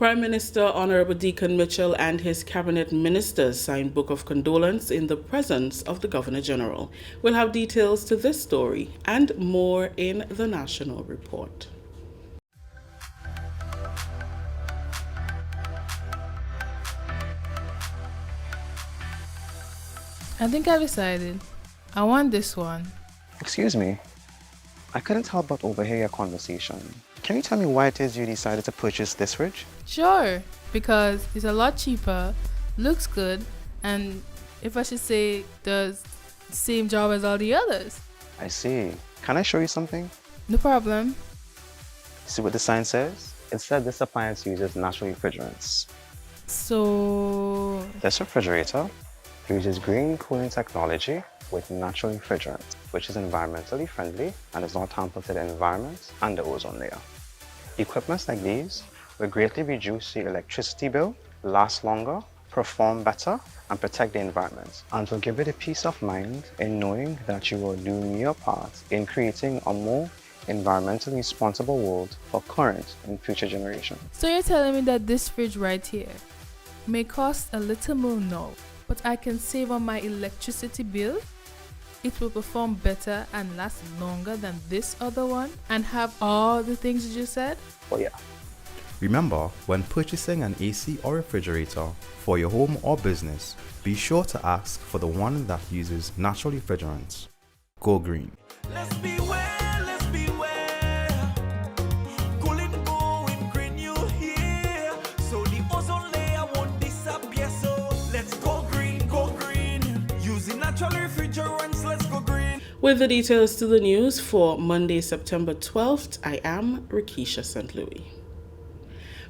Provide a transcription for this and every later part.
Prime Minister Honorable Deacon Mitchell and his cabinet ministers signed Book of Condolence in the presence of the Governor General. We'll have details to this story and more in the National Report. I think I've decided. I want this one. Excuse me. I couldn't help but overhear your conversation. Can you tell me why it is you decided to purchase this fridge? Sure, because it's a lot cheaper, looks good, and if I should say, does the same job as all the others. I see. Can I show you something? No problem. See what the sign says? It said this appliance uses natural refrigerants. So... This refrigerator uses green cooling technology with natural refrigerants, which is environmentally friendly and does not hamper to the environment and the ozone layer. Equipments like these will greatly reduce your electricity bill, last longer, perform better, and protect the environment, and will give you the peace of mind in knowing that you are doing your part in creating a more environmentally responsible world for current and future generations. So you're telling me that this fridge right here may cost a little more now, but I can save on my electricity bill? It will perform better and last longer than this other one and have all the things you just said? Oh yeah. Remember, when purchasing an AC or refrigerator for your home or business, be sure to ask for the one that uses natural refrigerants. Go green. Let's beware, let's beware. Cooling, going green, you hear? So the ozone layer won't disappear. So let's go green, using natural refrigerants, let's go green. With the details to the news for Monday, September 12th, I am Rikisha St. Louis.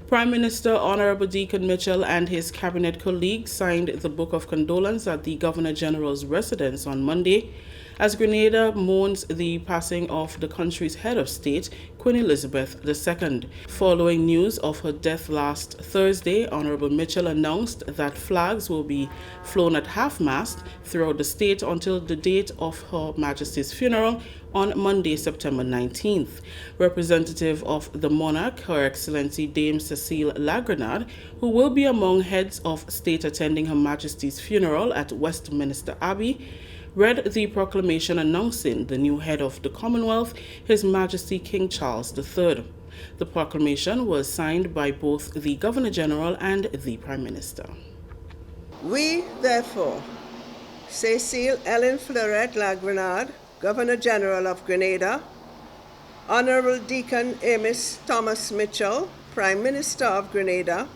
Prime Minister Honorable Deacon Mitchell and his cabinet colleagues signed the Book of Condolence at the Governor General's residence on Monday as Grenada mourns the passing of the country's head of state, Queen Elizabeth II. Following news of her death last Thursday, Honorable Mitchell announced that flags will be flown at half-mast throughout the state until the date of Her Majesty's funeral on Monday, September 19th. Representative of the monarch, Her Excellency Dame Cecile Lagrenade, who will be among heads of state attending Her Majesty's funeral at Westminster Abbey, read the proclamation announcing the new head of the Commonwealth, His Majesty King Charles III. The proclamation was signed by both the Governor-General and the Prime Minister. We, therefore, Cecile Ellen Fleuret Lagrenade, Governor-General of Grenada, Honorable Deacon Amos Thomas Mitchell, Prime Minister of Grenada,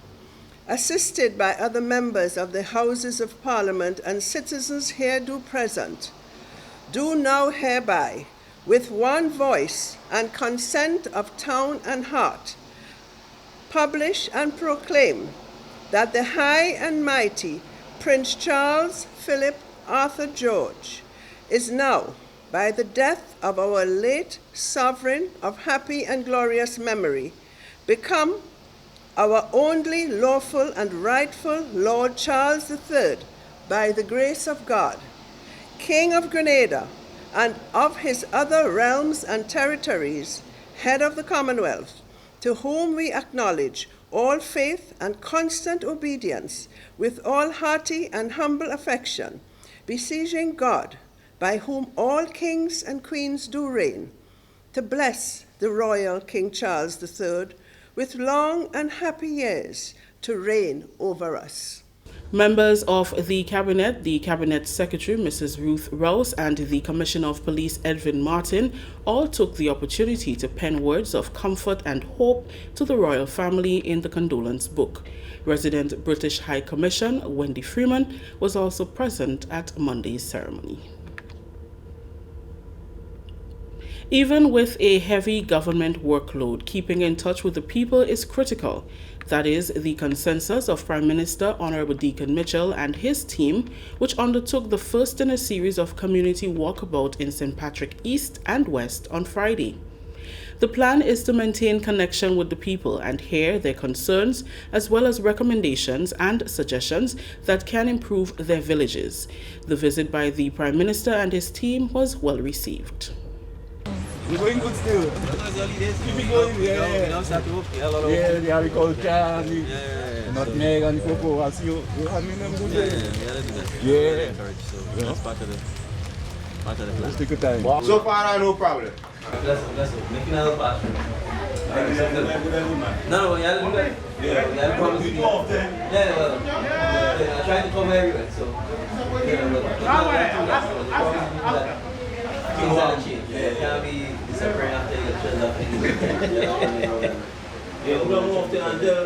assisted by other members of the Houses of Parliament and citizens here present, do now hereby, with one voice and consent of town and heart, publish and proclaim that the High and Mighty Prince Charles Philip Arthur George is now, by the death of our late sovereign of happy and glorious memory, become our only lawful and rightful Lord Charles III, by the grace of God, King of Grenada, and of his other realms and territories, head of the Commonwealth, to whom we acknowledge all faith and constant obedience, with all hearty and humble affection, beseeching God, by whom all kings and queens do reign, to bless the royal King Charles III, with long and happy years to reign over us. Members of the Cabinet Secretary, Mrs. Ruth Rouse, and the Commissioner of Police, Edwin Martin, all took the opportunity to pen words of comfort and hope to the royal family in the condolence book. Resident British High Commissioner Wendy Freeman was also present at Monday's ceremony. Even with a heavy government workload, keeping in touch with the people is critical. That is the consensus of Prime Minister Honorable Deacon Mitchell and his team, which undertook the first in a series of community walkabout in St. Patrick East and West on Friday. The plan is to maintain connection with the people and hear their concerns, as well as recommendations and suggestions that can improve their villages. The visit by the Prime Minister and his team was well received. We're going good still. Keep it going, yeah, the agriculture, the nutmeg and cocoa. I see you handling them good. Yeah. That's part of the plan. Take your time. So far, no problem. Bless him. Make another batch. No, yeah, look at it. Yeah, promise me. Yeah, well, I tried to come everywhere, so. Things gotta change. It can't be separate after you get up. Yeah, we don't move to until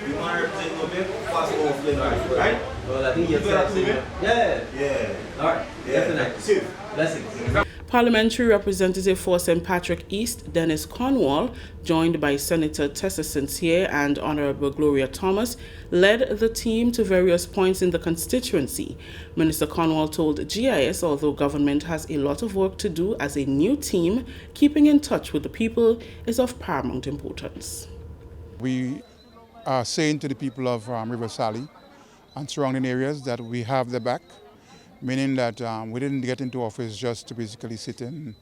you want to represent your people, pass it off, right? Well, I think you're saying. Yeah. Alright, definitely. Blessings. Parliamentary Representative for St. Patrick East, Dennis Cornwall, joined by Senator Tessa Sincere and Honorable Gloria Thomas, led the team to various points in the constituency. Minister Cornwall told GIS, although government has a lot of work to do as a new team, keeping in touch with the people is of paramount importance. We are saying to the people of River Sally and surrounding areas that we have their back, meaning that we didn't get into office just to basically sit in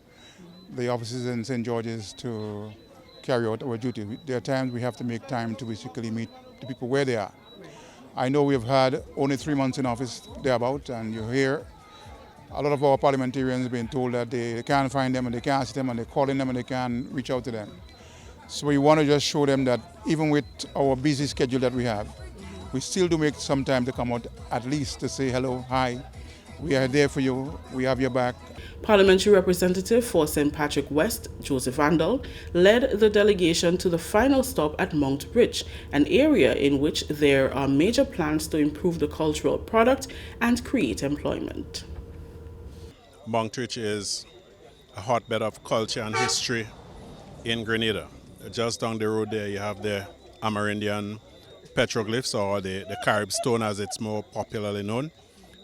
the offices in St. George's to carry out our duty. There are times we have to make time to basically meet the people where they are. I know we've had only 3 months in office thereabout, and you hear a lot of our parliamentarians being told that they can't find them and they can't see them and they're calling them and they can't reach out to them. So we want to just show them that even with our busy schedule that we have, we still do make some time to come out at least to say hello, hi. We are there for you. We have your back. Parliamentary Representative for St. Patrick West, Joseph Vandal, led the delegation to the final stop at Mount Bridge, an area in which there are major plans to improve the cultural product and create employment. Mount Bridge is a hotbed of culture and history in Grenada. Just down the road there, you have the Amerindian petroglyphs, or the Carib stone as it's more popularly known.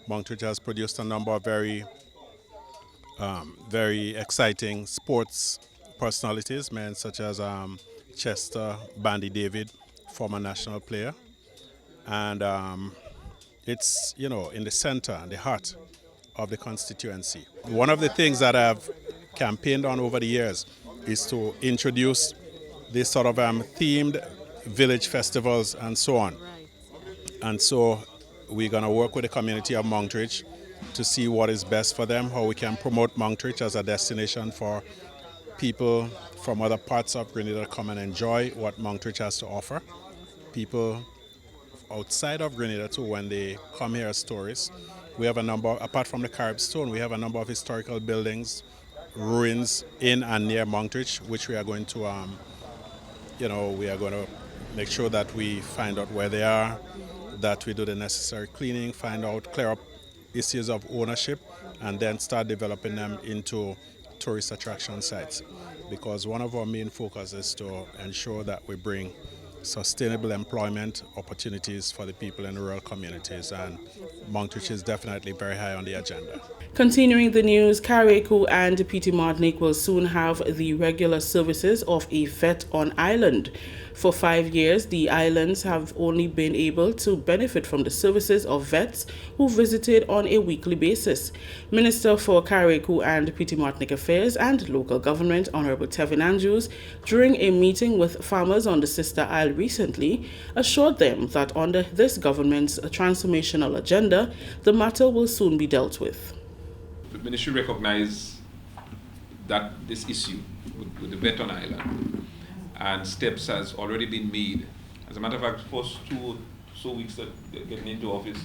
Mount Bridge has produced a number of very exciting sports personalities, men such as Chester Bandy David, former national player. And it's, in the center, the heart of the constituency. One of the things that I've campaigned on over the years is to introduce this sort of themed village festivals and so on. And so we're going to work with the community of Mount Bridge to see what is best for them, how we can promote Mount Bridge as a destination for people from other parts of Grenada to come and enjoy what Mount Bridge has to offer. People outside of Grenada too, when they come here as tourists. We have a number, apart from the Carib Stone, we have a number of historical buildings, ruins in and near Mount Bridge, which we are going to, make sure that we find out where they are, that we do the necessary cleaning, clear up issues of ownership, and then start developing them into tourist attraction sites. Because one of our main focus is to ensure that we bring sustainable employment opportunities for the people in rural communities, and Mount Bridge is definitely very high on the agenda. Continuing the news, Carriacou and Petit Martinique will soon have the regular services of a vet on island. For 5 years, the islands have only been able to benefit from the services of vets who visited on a weekly basis. Minister for Carriacou and Petit Martinique Affairs and Local Government, Honorable Tevin Andrews, during a meeting with farmers on the sister isle recently, assured them that under this government's transformational agenda, the matter will soon be dealt with. The ministry recognized that this issue with the vet on island, and steps has already been made. As a matter of fact, first 2 weeks that getting into office,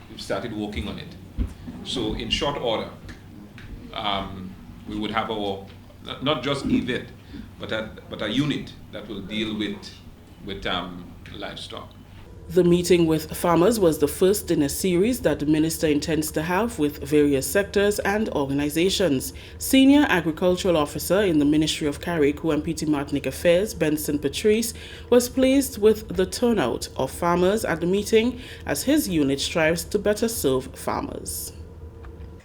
we've started working on it. So in short order, we would have our, not just e-vet, but a unit that will deal with livestock. The meeting with farmers was the first in a series that the minister intends to have with various sectors and organizations. Senior Agricultural Officer in the Ministry of Carriacou and Petit Martinique Affairs, Benson Patrice, was pleased with the turnout of farmers at the meeting as his unit strives to better serve farmers.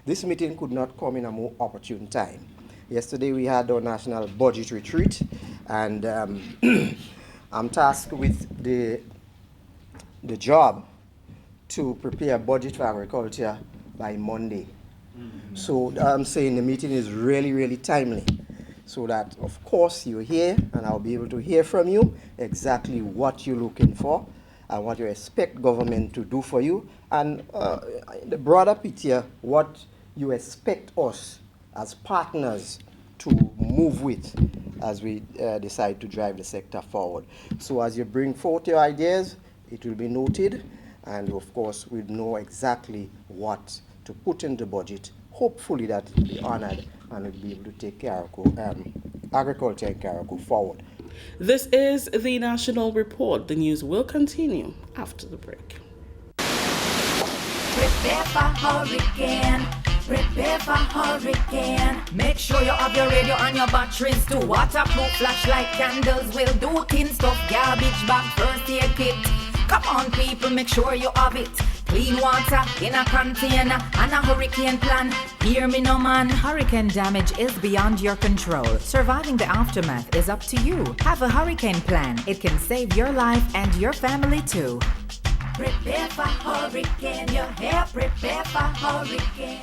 This meeting could not come in a more opportune time. Yesterday we had our national budget retreat, and I'm tasked with the job to prepare a budget for agriculture by Monday. So I'm saying the meeting is really, really timely. so that, of course, you're here and I'll be able to hear from you exactly what you're looking for and what you expect government to do for you, and the broader picture, what you expect us as partners to move with as we decide to drive the sector forward. So as you bring forth your ideas, it will be noted, and of course we'll know exactly what to put in the budget. Hopefully that will be honored and we'll be able to take agriculture in carriacou forward. This is the National Report. The news will continue after the break. Prepare for hurricane. Prepare for hurricane. Make sure you have your radio and your batteries too. Waterproof flashlight candles will do. Tin stuff, garbage bag, first aid kit. Come on people, make sure you have it. Clean water in a container and a hurricane plan. Hear me no man. Hurricane damage is beyond your control. Surviving the aftermath is up to you. Have a hurricane plan. It can save your life and your family too. Prepare for hurricane. Your hair, prepare for hurricane.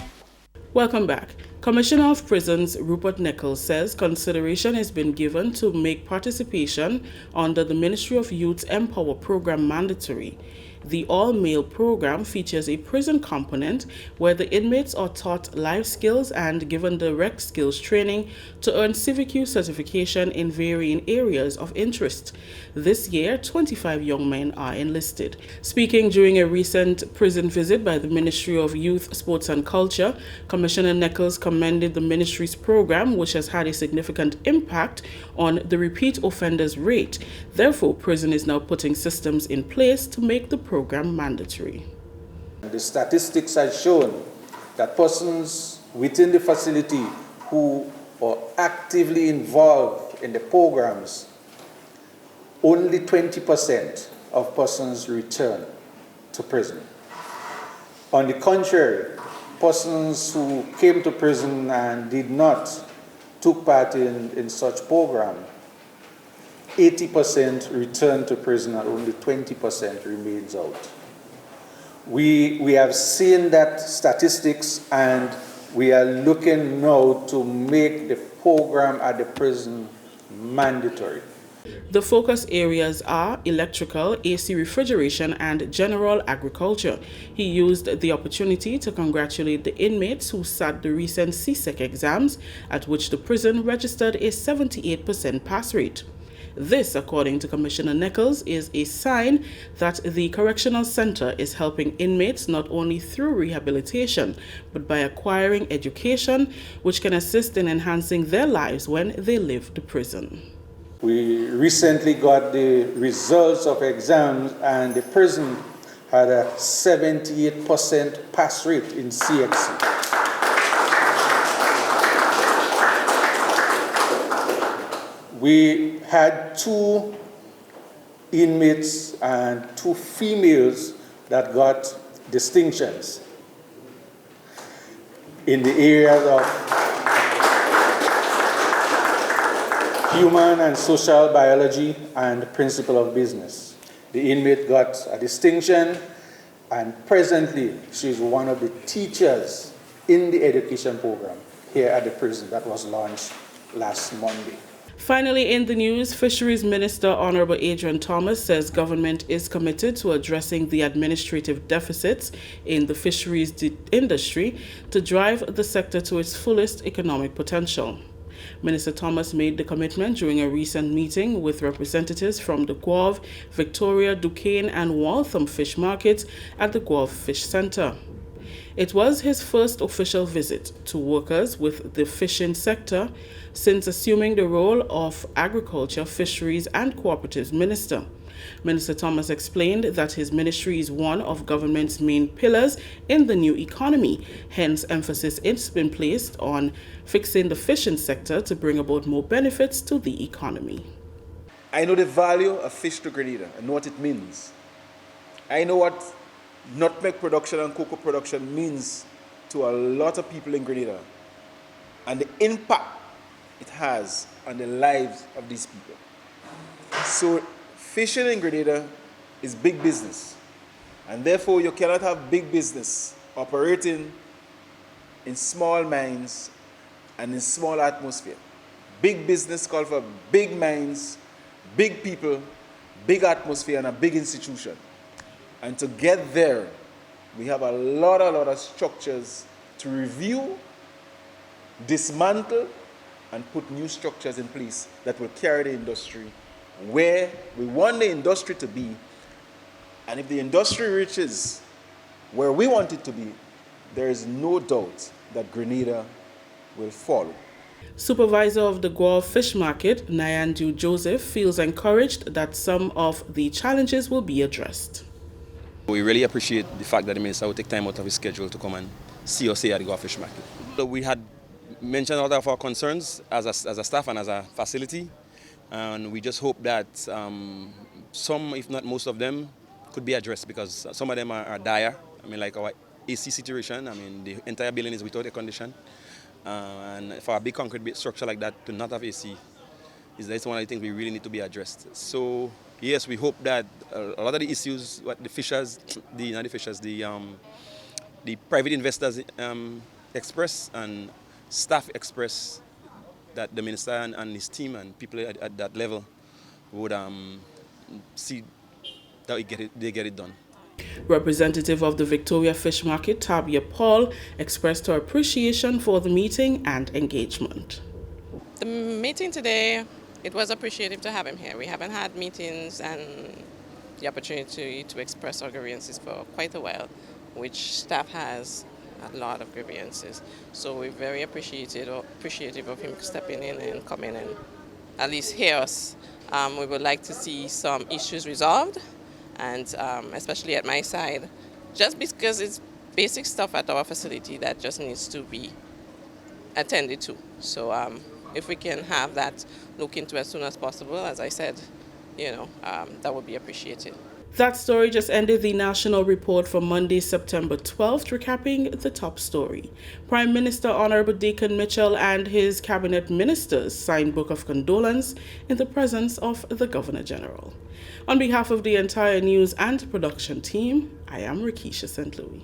Welcome back. Commissioner of Prisons Rupert Nichols says consideration has been given to make participation under the Ministry of Youth Empower program mandatory. The all-male program features a prison component where the inmates are taught life skills and given direct skills training to earn civic youth certification in varying areas of interest. This year, 25 young men are enlisted. Speaking during a recent prison visit by the Ministry of Youth, Sports and Culture, Commissioner Nichols commended the ministry's program, which has had a significant impact on the repeat offenders rate. Therefore, prison is now putting systems in place to make the program mandatory. The statistics have shown that persons within the facility who are actively involved in the programs, only 20% of persons return to prison. On the contrary, persons who came to prison and did not took part in such program, 80% return to prison and only 20% remains out. We have seen that statistics, and we are looking now to make the program at the prison mandatory. The focus areas are electrical, AC refrigeration, and general agriculture. He used the opportunity to congratulate the inmates who sat the recent CSEC exams, at which the prison registered a 78% pass rate. This, according to Commissioner Nichols, is a sign that the correctional center is helping inmates not only through rehabilitation, but by acquiring education, which can assist in enhancing their lives when they leave the prison. We recently got the results of exams, and the prison had a 78% pass rate in CXC. We had 2 inmates and 2 females that got distinctions in the areas of human and social biology and principle of business. The inmate got a distinction, and presently she's one of the teachers in the education program here at the prison that was launched last Monday. Finally, in the news, Fisheries Minister Honorable Adrian Thomas says government is committed to addressing the administrative deficits in the fisheries industry to drive the sector to its fullest economic potential. Minister Thomas made the commitment during a recent meeting with representatives from the Guelph, Victoria, Duquesne, and Waltham fish markets at the Guelph Fish Center. It was his first official visit to workers with the fishing sector since assuming the role of Agriculture, Fisheries and Cooperatives Minister. Minister Thomas explained that his ministry is one of government's main pillars in the new economy. Hence, emphasis has been placed on fixing the fishing sector to bring about more benefits to the economy. I know the value of fish to Grenada. I know what it means. I know what nutmeg production and cocoa production means to a lot of people in Grenada, and the impact it has on the lives of these people. So fishing in Grenada is big business, and therefore you cannot have big business operating in small mines and in small atmosphere. big business call for big minds, big people, big atmosphere, and a big institution. And to get there, we have a lot of structures to review, dismantle, and put new structures in place that will carry the industry where we want the industry to be. And if the industry reaches where we want it to be, there is no doubt that Grenada will follow. Supervisor of the Guelph Fish Market, Nyandu Joseph, feels encouraged that some of the challenges will be addressed. We really appreciate the fact that the minister will take time out of his schedule to come and see us here at the Guelph Fish Market. So we had mentioned all of our concerns as a staff and as a facility, and we just hope that some, if not most of them, could be addressed, because some of them are dire. I mean, like our AC situation, I mean, the entire building is without air condition. And for a big concrete structure like that to not have AC, that's one of the things we really need to be addressed. So yes, we hope that a lot of the issues, what the fishers, the private investors express and staff express, that the minister and his team and people at that level would see that they get it done. Representative of the Victoria Fish Market, Tabia Paul, expressed her appreciation for the meeting and engagement. The meeting today, it was appreciative to have him here. We haven't had meetings and the opportunity to express our grievances for quite a while, which staff has a lot of grievances. So we're very appreciative of him stepping in and coming and at least hear us. We would like to see some issues resolved, and especially at my side, just because it's basic stuff at our facility that just needs to be attended to. So if we can have that look into as soon as possible, as I said, that would be appreciated. That story just ended the national report for Monday, September 12th, recapping the top story. Prime Minister Honorable Deacon Mitchell and his cabinet ministers signed Book of Condolence in the presence of the Governor General. On behalf of the entire news and production team, I am Rikisha St. Louis.